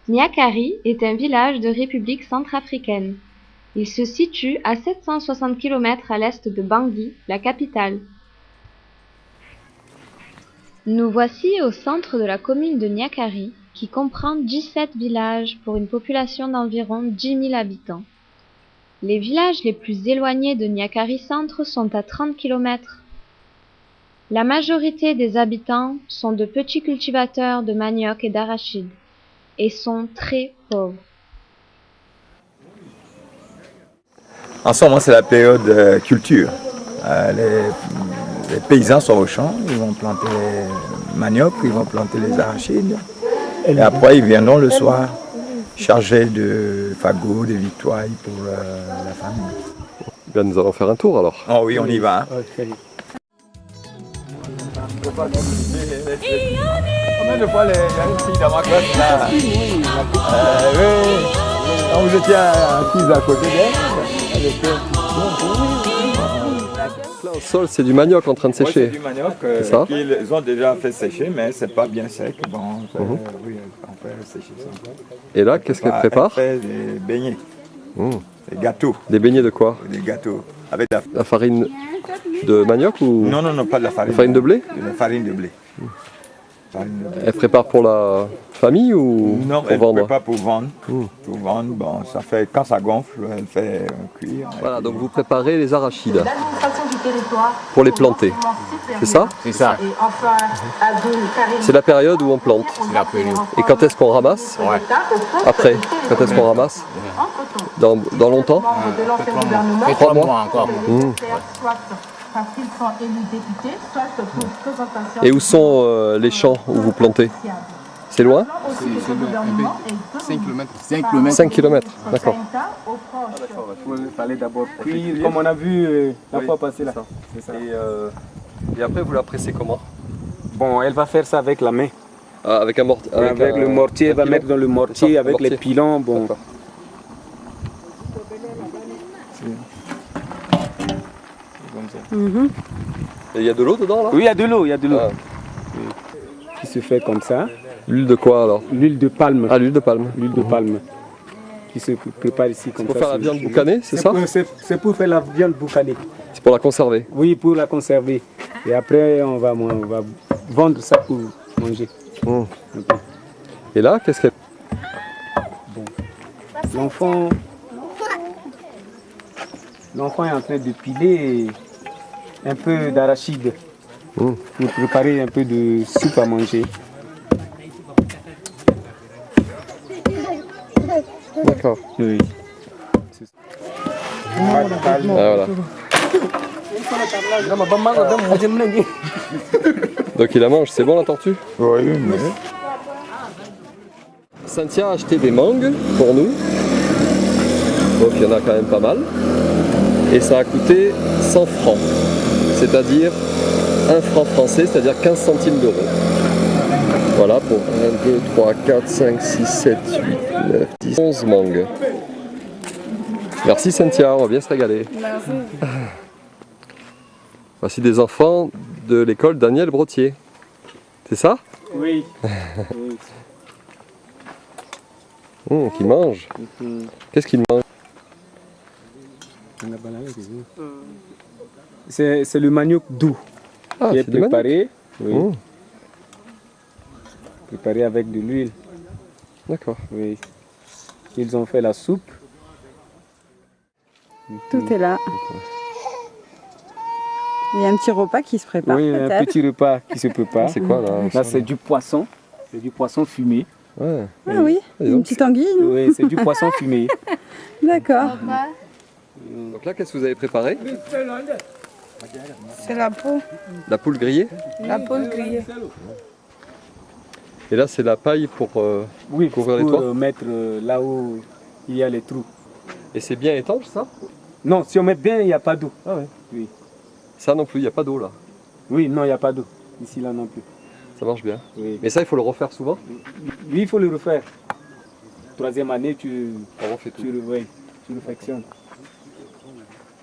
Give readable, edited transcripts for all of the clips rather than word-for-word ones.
Niakari est un village de République centrafricaine. Il se situe à 760 km à l'est de Bangui, la capitale. Nous voici au centre de la commune de Niakari, qui comprend 17 villages pour une population d'environ 10 000 habitants. Les villages les plus éloignés de Niakari Centre sont à 30 km. La majorité des habitants sont de petits cultivateurs de manioc et d'arachides et sont très pauvres. En ce moment, c'est la période culture. Les paysans sont au champ, ils vont planter les manioc, ils vont planter les arachides. Et après, ils viendront le soir chargés de fagots, de victoires pour la famille. Bien, nous allons faire un tour alors. Oh oui, on y va. Hein. Combien de fois il y a une fille dans ma classe là? Oui. Quand vous étiez assise à côté d'elle, elle était... Là au sol, c'est du manioc en train de sécher. Oui, c'est du manioc qu'ils ont déjà fait sécher, mais c'est pas bien sec. Bon, oui, on fait sécher ça. Et là, qu'est-ce qu'elle prépare? Elle fait des beignets, des gâteaux. Des beignets de quoi? Des gâteaux. Avec la farine de manioc ou... Non, pas de la farine. La farine de blé? La farine de blé. Elle prépare pour la famille ou non, pour elle vendre? prépare pour vendre. Pour vendre, bon, ça fait, quand ça gonfle, elle fait cuire. Voilà, donc vous préparez les arachides pour les planter. C'est ça? C'est ça. C'est la période où on plante. C'est la période. Et quand est-ce qu'on ramasse? Ouais. Après, quand est-ce qu'on ramasse? Dans longtemps? Et 3 mois encore. Et où sont les champs où vous plantez? C'est loin? 5 km. 5 km, d'accord. Il fallait d'abord cuire, comme on a vu la fois passée là. C'est ça. Et après vous la pressez comment? Bon, elle va faire ça avec la main. Ah, avec un mortier? Avec le mortier, elle va mettre dans le mortier avec les pilons. Bon. Et il y a de l'eau dedans là? Oui, il y a de l'eau, il y a de l'eau. Ah. Qui se fait comme ça. L'huile de quoi alors? L'huile de palme. Ah, l'huile de palme. L'huile de palme. Qui se prépare ici comme ça. C'est pour faire la viande boucanée, c'est ça? C'est pour faire la viande boucanée. C'est pour la conserver? Oui, pour la conserver. Et après, on va vendre ça pour manger. Okay. Et là, qu'est-ce qu'elle... Bon. L'enfant est en train de piler un peu d'arachide pour préparer un peu de soupe à manger. D'accord. Oui. Voilà. Donc il la mange, c'est bon la tortue? Oui, mais... Cynthia a acheté des mangues pour nous. Donc il y en a quand même pas mal. Et ça a coûté 100 francs. C'est-à-dire 1 franc français, c'est-à-dire 15 centimes d'euros. Voilà pour 1, 2, 3, 4, 5, 6, 7, 8, 9, 10, 11 mangues. Merci Cynthia, on va bien se régaler. Merci. Voici des enfants de l'école Daniel Brottier. C'est ça? Oui. Qui mangent. Qu'est-ce qu'ils mangent? C'est le manioc doux qui est préparé. Oui. Préparé avec de l'huile. D'accord. Oui. Ils ont fait la soupe. Tout est là. Il y a un petit repas qui se prépare. Oui, un petit repas qui se prépare. C'est quoi là? Là, c'est du poisson. C'est du poisson fumé. Ouais. Ah oui, une petite anguille. Oui, c'est du poisson fumé. D'accord. Donc là, qu'est-ce que vous avez préparé? C'est la peau. La poule grillée? La peau grillée. Et là, c'est la paille pour couvrir les toits? Pour mettre là où il y a les trous. Et c'est bien étanche ça? Non, si on met bien, il n'y a pas d'eau. Ah ouais. Oui. Ça non plus, il n'y a pas d'eau là? Oui, non, il n'y a pas d'eau. Ici, là non plus. Ça marche bien. Oui. Mais ça, il faut le refaire souvent? Oui, il faut le refaire. Troisième année, on refait tout. Oui. tu le frictionnes.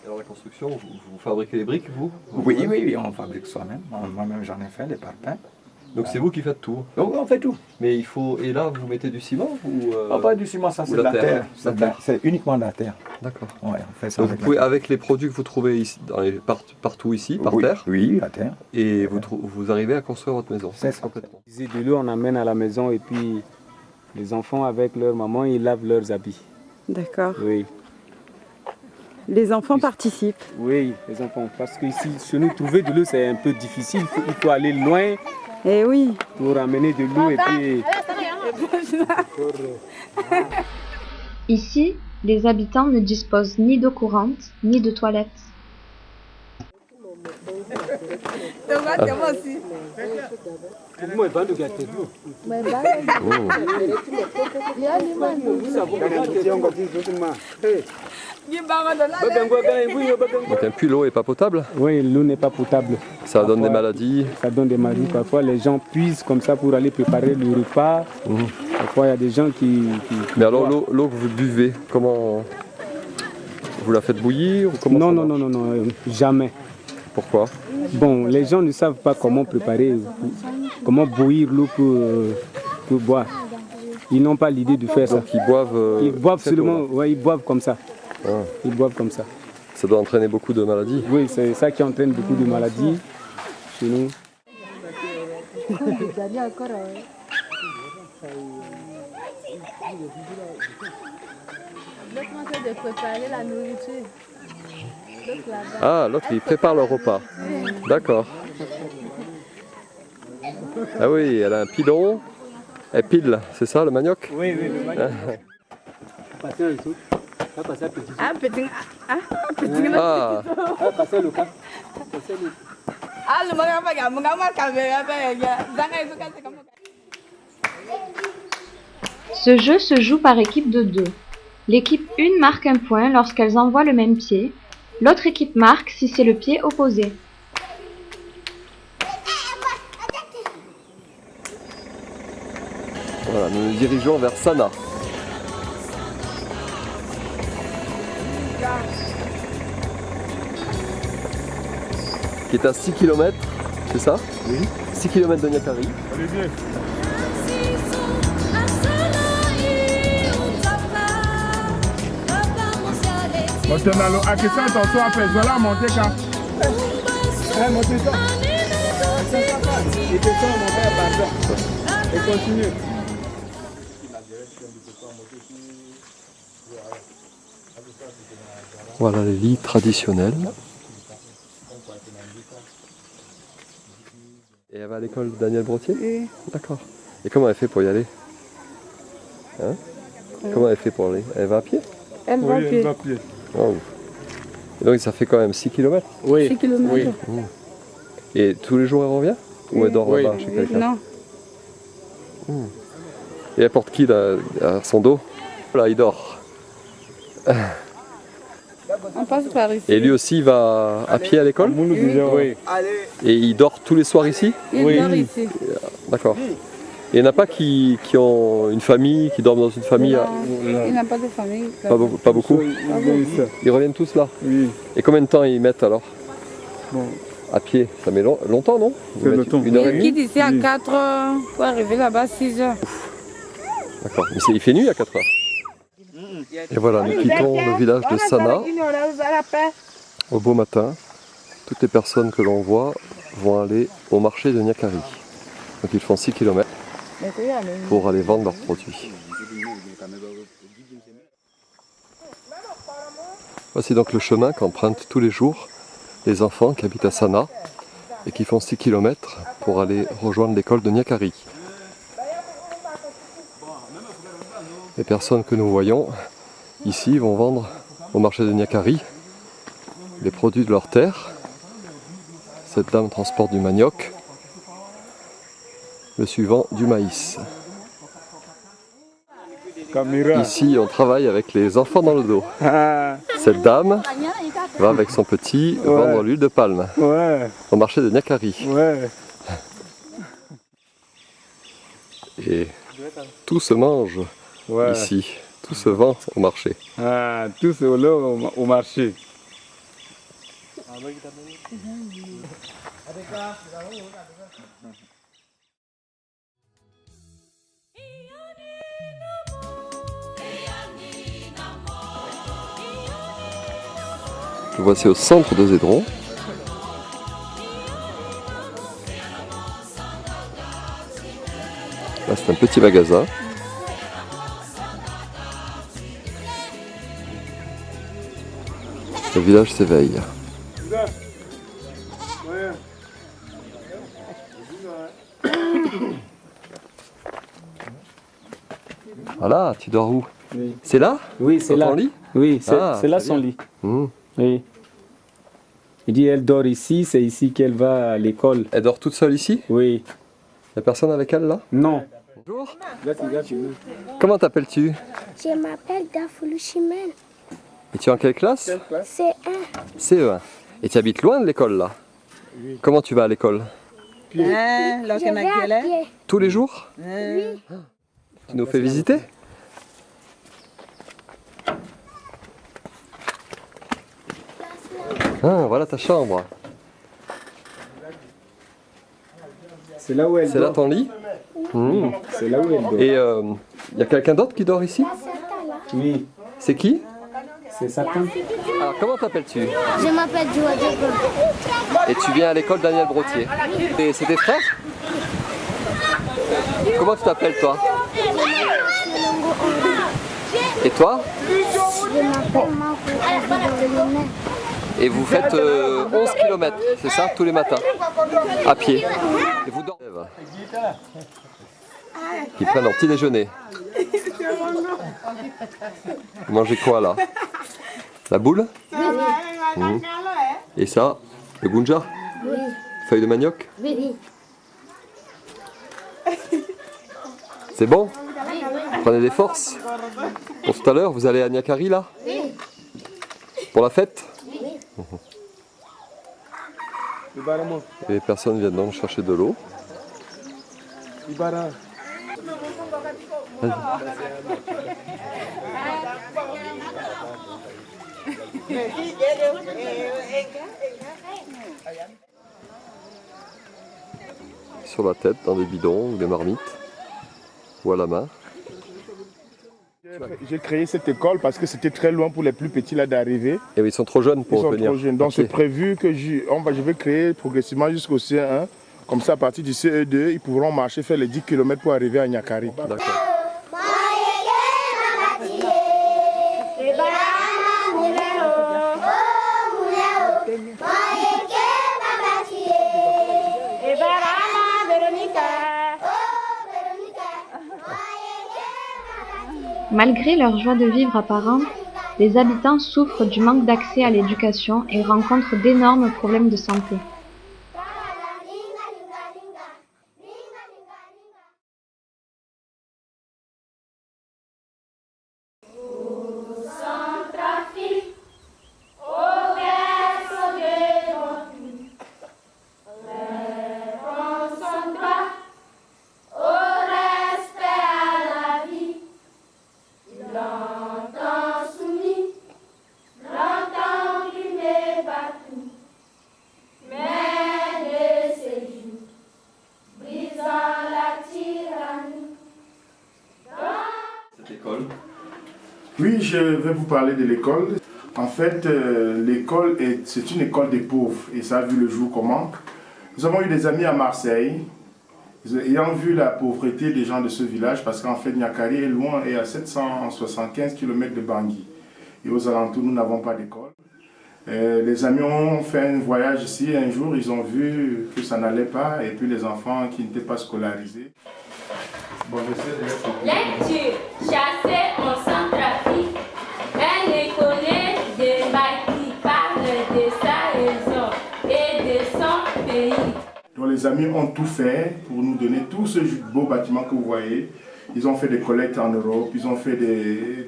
Alors la construction, vous fabriquez les briques, vous? Oui, on fabrique soi-même. Moi-même, j'en ai fait, les parpaings. Donc c'est vous qui faites tout? Donc on fait tout. Mais il faut... Et là, vous mettez du ciment ou Pas du ciment, ça c'est de la terre. C'est uniquement de la terre. D'accord. Ouais, on fait ça Donc vous pouvez, avec les produits que vous trouvez ici, partout ici, par terre, Oui, à terre. et vous arrivez à construire votre maison. C'est ça. Complètement. De l'eau, on amène à la maison et puis les enfants avec leur maman, ils lavent leurs habits. D'accord. Oui, Les enfants participent. oui, les enfants. Parce que ici, chez nous, trouver de l'eau, c'est un peu difficile. Il faut aller loin Eh oui. pour ramener de l'eau et puis... Ici, les habitants ne disposent ni d'eau courante, ni de toilettes. Donc un puits, l'eau n'est pas potable? Oui, l'eau n'est pas potable. Ça donne des maladies? Ça donne des maladies. Parfois, les gens puisent comme ça pour aller préparer le repas. Parfois, il y a des gens qui... Mais alors l'eau que vous buvez, comment... Vous la faites bouillir ou comment Non, ça non, marche? non, non, non, jamais. Pourquoi? Bon, les gens ne savent pas comment préparer, comment bouillir l'eau pour boire. Ils n'ont pas l'idée de faire ça. Donc ils boivent... Ils boivent cette seulement, eau-là. ouais, ils boivent comme ça. Ah. Ils boivent comme ça. Ça doit entraîner beaucoup de maladies. Oui, c'est ça qui entraîne beaucoup de maladies chez nous. De préparer la nourriture. Ah, l'autre il prépare le repas. D'accord. Ah oui, elle a un pilon. Elle pile, c'est ça le manioc? Oui, oui, le manioc. Ah, petit. Ah, Ah, le Ce jeu se joue par équipe de 2. L'équipe 1 marque un point lorsqu'elles envoient le même pied. L'autre équipe marque si c'est le pied opposé. voilà, nous nous dirigeons vers Sana. Qui est à 6 km, c'est ça? Oui. 6 km de Niakari. Maintenant, à question attention après, voilà monter quand. Montez ça. Et descend, mon père, pardon. Et continue. Voilà les lits traditionnels. Et elle va à l'école Daniel Brottier? Oui. D'accord. Et comment elle fait pour y aller? Hein? Comment elle fait pour aller? Elle va à pied? Elle va à pied. Oh. Et donc ça fait quand même 6 km? Oui. 6 kilomètres. Oui. Et tous les jours elle revient? Ou elle dort Oui. là-bas chez quelqu'un? Non. Et elle porte qui là, à son dos? Là il dort. On passe par ici. Et lui aussi il va à pied à l'école? Oui. Et il dort tous les soirs ici? Il Oui. dort ici. D'accord. Et il n'y en a pas qui ont une famille, qui dorment dans une famille? Non, il n'a pas de famille. Pas beaucoup? Ils reviennent tous là? Oui. Et combien de temps ils mettent alors? Bon. À pied? Ça met longtemps, non? Ils mettent longtemps. Une heure et Il demie? quitte ici à 4 heures pour arriver là-bas à 6 heures. D'accord. Mais il fait nuit à 4 heures. Et voilà, nous quittons le village de Sana au beau matin. Toutes les personnes que l'on voit vont aller au marché de Niakari. Donc ils font 6 km pour aller vendre leurs produits. Voici donc le chemin qu'empruntent tous les jours les enfants qui habitent à Sana et qui font 6 km pour aller rejoindre l'école de Niakari. Les personnes que nous voyons ici vont vendre au marché de Niakari les produits de leur terre. Cette dame transporte du manioc, le suivant du maïs. Caméra. Ici, on travaille avec les enfants dans le dos. Ah, Cette dame va avec son petit vendre l'huile de palme ouais, au marché de Niakari. ouais. Et tout se mange Ouais. ici. Tout se vend au marché. Ah, tout ce lot au marché. Voici au centre de Zédron. Là, c'est un petit magasin. Le village s'éveille. Voilà, tu dors où? Oui. C'est là? Oui, c'est Dans là. ton lit? Oui, c'est Ah, là très son bien. lit. Mmh. Oui. Il dit elle dort ici, c'est ici qu'elle va à l'école. Elle dort toute seule ici? Oui. Il n'y a personne avec elle là? Non. Bonjour. Là, Comment t'appelles-tu? Je m'appelle Dafoulou Chimène. Et tu es en quelle classe? C'est CE1. Et tu habites loin de l'école là? Oui. Comment tu vas à l'école? Je vais à pied. Tous les jours? Oui. Tu nous fais visiter? Ah, voilà ta chambre. c'est là où elle C'est là dort. ton lit? Mmh. C'est là où elle dort. Et il y a quelqu'un d'autre qui dort ici? Oui, C'est qui? c'est sa tante. Alors comment t'appelles-tu? Je m'appelle Joadego. Et tu viens à l'école Daniel Brottier. Et c'est tes frères? Comment tu t'appelles toi? Et toi? Je m'appelle Marco. Et vous faites 11 km, c'est ça, tous les matins? À pied. Et vous dormez? Qui prennent leur petit déjeuner. Vous mangez quoi là? La boule? Mmh. Et ça, le gunja? Oui. Feuille de manioc? Oui. C'est bon? Vous prenez des forces? Pour tout à l'heure, vous allez à Niakari là? Oui. Pour la fête? Oui. Et les personnes viennent donc chercher de l'eau. Sur la tête, dans des bidons ou des marmites, ou à la main. J'ai créé cette école parce que c'était très loin pour les plus petits là d'arriver. Et oui, ils sont trop jeunes Ils pour sont venir. trop jeunes. Donc Ok. c'est prévu que je vais créer progressivement jusqu'au CE1. Comme ça, à partir du CE2, ils pourront marcher, faire les 10 km pour arriver à Niakari. D'accord. Malgré leur joie de vivre apparente, les habitants souffrent du manque d'accès à l'éducation et rencontrent d'énormes problèmes de santé. Oui, je vais vous parler de l'école. En fait, l'école, c'est une école des pauvres et ça a vu le jour comment. Nous avons eu des amis à Marseille, ayant vu la pauvreté des gens de ce village, parce qu'en fait, Niakari est loin et à 775 km de Bangui. Et aux alentours, nous n'avons pas d'école. Les amis ont fait un voyage ici, un jour, ils ont vu que ça n'allait pas, et puis les enfants qui n'étaient pas scolarisés. Bon, Lecture, chasser en Centrafrique, un écolier de Baki parle de sa région et de son pays. Donc les amis ont tout fait pour nous donner tout ce beau bâtiment que vous voyez. Ils ont fait des collectes en Europe, ils ont fait des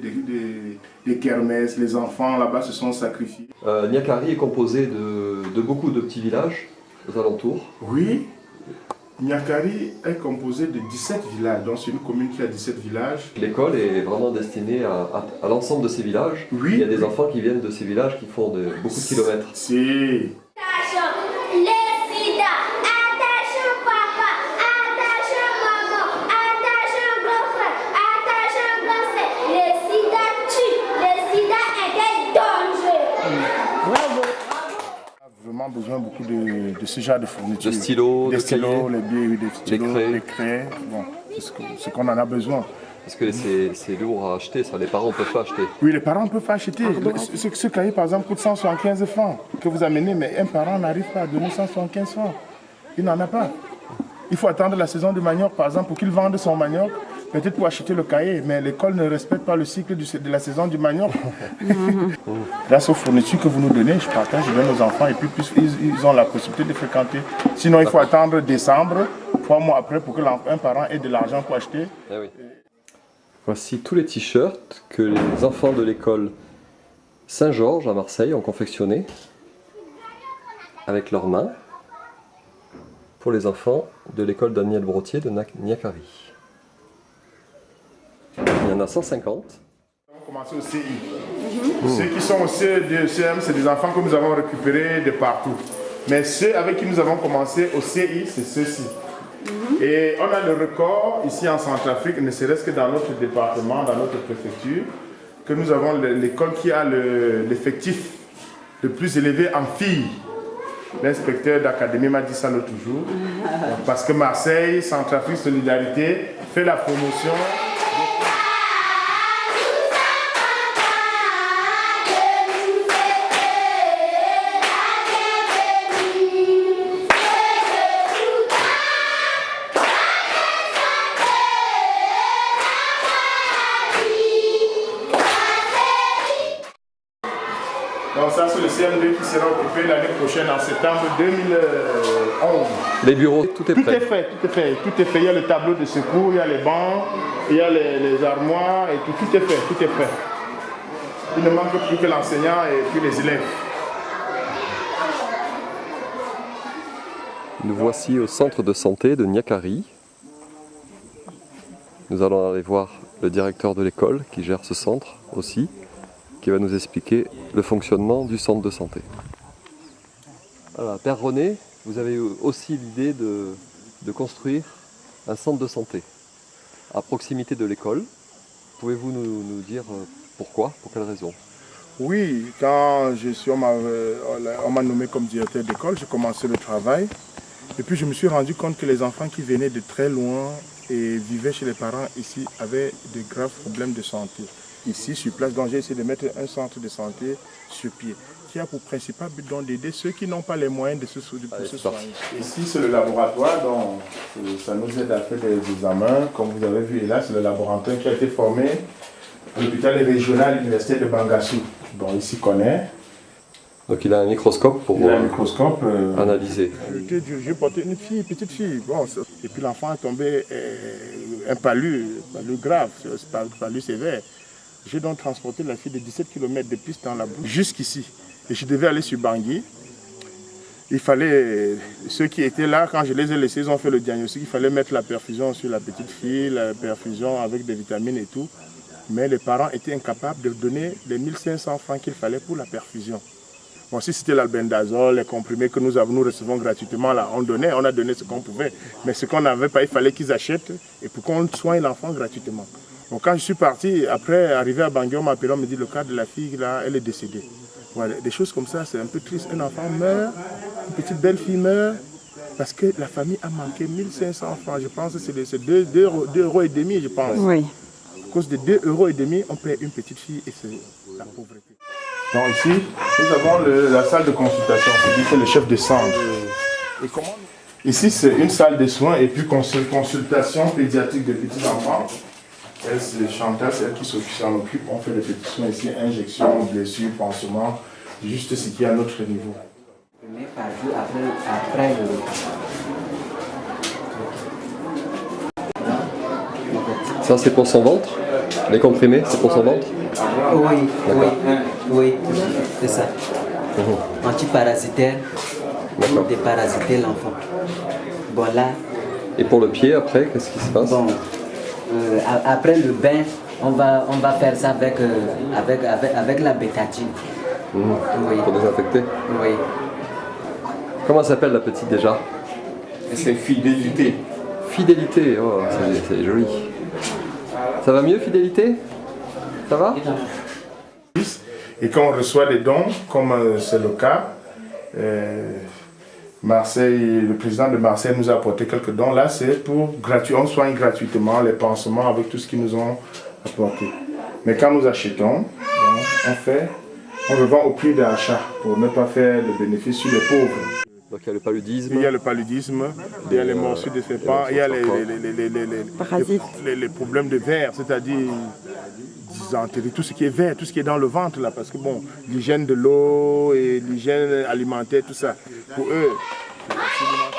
kermesses, les enfants là-bas se sont sacrifiés. Niakari est composé de beaucoup de petits villages aux alentours. Oui. Niakari est composé de 17 villages, donc c'est une commune qui a 17 villages. L'école est vraiment destinée à l'ensemble de ces villages. Oui. Il y a des enfants qui viennent de ces villages qui font beaucoup de kilomètres. C'est... Vraiment besoin beaucoup de ce genre de fournitures. De stylos, des de stylos, cahiers, des stylos, les craies. Bon, c'est ce qu'on en a besoin. Parce que c'est lourd à acheter, ça, les parents ne peuvent pas acheter. Oui, les parents ne peuvent pas acheter. Ce cahier, par exemple, coûte 175 francs que vous amenez, mais un parent n'arrive pas à donner 175 francs. Il n'en a pas. Il faut attendre la saison du manioc, par exemple, pour qu'il vende son manioc, peut-être pour acheter le cahier, mais l'école ne respecte pas le cycle de la saison du manioc. Grâce aux fournitures que vous nous donnez, je partage, je donne aux enfants et puis ils ont la possibilité de fréquenter. Sinon, il faut attendre décembre, 3 mois après, pour qu'un parent ait de l'argent pour acheter. Ah oui. Voici tous les t-shirts que les enfants de l'école Saint-Georges à Marseille ont confectionnés avec leurs mains pour les enfants de l'école Daniel Brottier de Niakari. Il y en a 150. On va commencer au CI. Ceux qui sont au CM, c'est des enfants que nous avons récupérés de partout. Mais ceux avec qui nous avons commencé au CI, c'est ceux-ci. Et on a le record ici en Centrafrique, ne serait-ce que dans notre département, dans notre préfecture, que nous avons l'école qui a l'effectif le plus élevé en filles. L'inspecteur d'académie m'a dit ça l'autre jour. Parce que Marseille, Centrafrique Solidarité, fait la promotion. Donc ça c'est le CM2 qui sera occupé l'année prochaine en septembre 2011. Les bureaux, tout est prêt. Tout est fait. Il y a le tableau de secours, il y a les bancs, il y a les armoires et tout est fait. Il ne manque plus que l'enseignant et puis les élèves. Nous voici au centre de santé de Niakari. Nous allons aller voir le directeur de l'école qui gère ce centre aussi, qui va nous expliquer le fonctionnement du centre de santé. Alors, Père René, vous avez aussi l'idée de construire un centre de santé à proximité de l'école. Pouvez-vous nous dire pourquoi, pour quelle raison? Oui, quand on m'a nommé comme directeur d'école, j'ai commencé le travail. Et puis je me suis rendu compte que les enfants qui venaient de très loin et vivaient chez les parents ici avaient de graves problèmes de santé. Ici, sur place, donc j'ai essayé de mettre un centre de santé sur pied, qui a pour principal but d'aider ceux qui n'ont pas les moyens de se soigner. Ici, c'est le laboratoire, donc ça nous aide à faire des examens. Comme vous avez vu, et là, c'est le laboratoire qui a été formé à l'hôpital régional universitaire de Bangassou. Bon, ici connaît. Donc il a un microscope pour analyser. J'ai porté une petite fille. Bon, et puis l'enfant est tombé un palu grave, un palu sévère. J'ai donc transporté la fille de 17 km de piste dans la bouche jusqu'ici. Et je devais aller sur Bangui. Il fallait, ceux qui étaient là, quand je les ai laissés, ils ont fait le diagnostic. Il fallait mettre la perfusion sur la petite fille, la perfusion avec des vitamines et tout. Mais les parents étaient incapables de donner les 1500 francs qu'il fallait pour la perfusion. Bon, si c'était l'albendazole, les comprimés que nous recevons gratuitement, là, on a donné ce qu'on pouvait. Mais ce qu'on n'avait pas, il fallait qu'ils achètent et pour qu'on soigne l'enfant gratuitement. Donc quand je suis parti, après arriver à Bangui, on m'a appelé, on me dit le cas de la fille, là, elle est décédée. Voilà, des choses comme ça, c'est un peu triste. Un enfant meurt, une petite belle fille meurt, parce que la famille a manqué 1500 francs. Je pense que c'est 2,5 €, je pense. Oui. À cause de 2,5 €, on paie une petite fille et c'est la pauvreté. Donc ici, nous avons la salle de consultation, c'est le chef de centre. Ici, c'est une salle de soins et puis consultation pédiatrique de petits enfants. C'est Chantal, c'est elle qui s'en occupe. On fait les petits soins ici, injections, blessures, pansements, juste ce qui est à notre niveau. Par jour après le repas. Ça, c'est pour son ventre? Les comprimés, c'est pour son ventre? Oui, c'est ça. Antiparasitaire pour déparasiter l'enfant. Bon là, Et pour le pied, après, qu'est-ce qui se passe? Bon, après le bain, on va faire ça avec la bétadine. Oui. Pour désinfecter? Oui. Comment s'appelle la petite déjà? C'est Fidélité. Fidélité, oh, c'est joli. Ça va mieux, Fidélité? Ça va? Et quand on reçoit des dons, comme c'est le cas, Marseille, le président de Marseille nous a apporté quelques dons. Là, c'est pour gratuit. On soigne gratuitement les pansements avec tout ce qu'ils nous ont apporté. Mais quand nous achetons, on revend au prix d'achat pour ne pas faire le bénéfice sur les pauvres. Donc il y a le paludisme. Il y a le paludisme, il y a les morsures de serpents, il y a les problèmes de vers, c'est-à-dire tout ce qui est vert, tout ce qui est dans le ventre là, parce que bon, l'hygiène de l'eau et l'hygiène alimentaire, tout ça, pour eux, c'est absolument